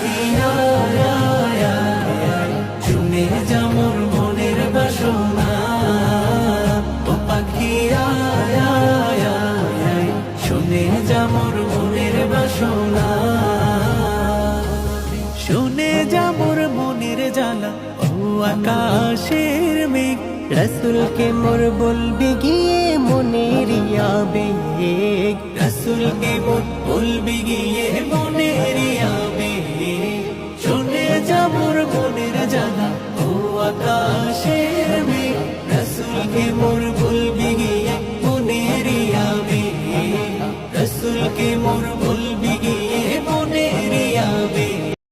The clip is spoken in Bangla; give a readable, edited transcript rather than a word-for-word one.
পাখি আয় আয় আয়, শুনে যা মোর মনের বাসনা। ও পাখি আয় আয় আয়, শুনে যা মোর মনের বাসনা। শুনে যা মোর মনের জ্বালা, ও আকাশের মেঘ, রসুলকে মোর বলবি গিয়ে মনের আবেগ, রসুলকে মোর বলবি গিয়ে মনের আবেগ।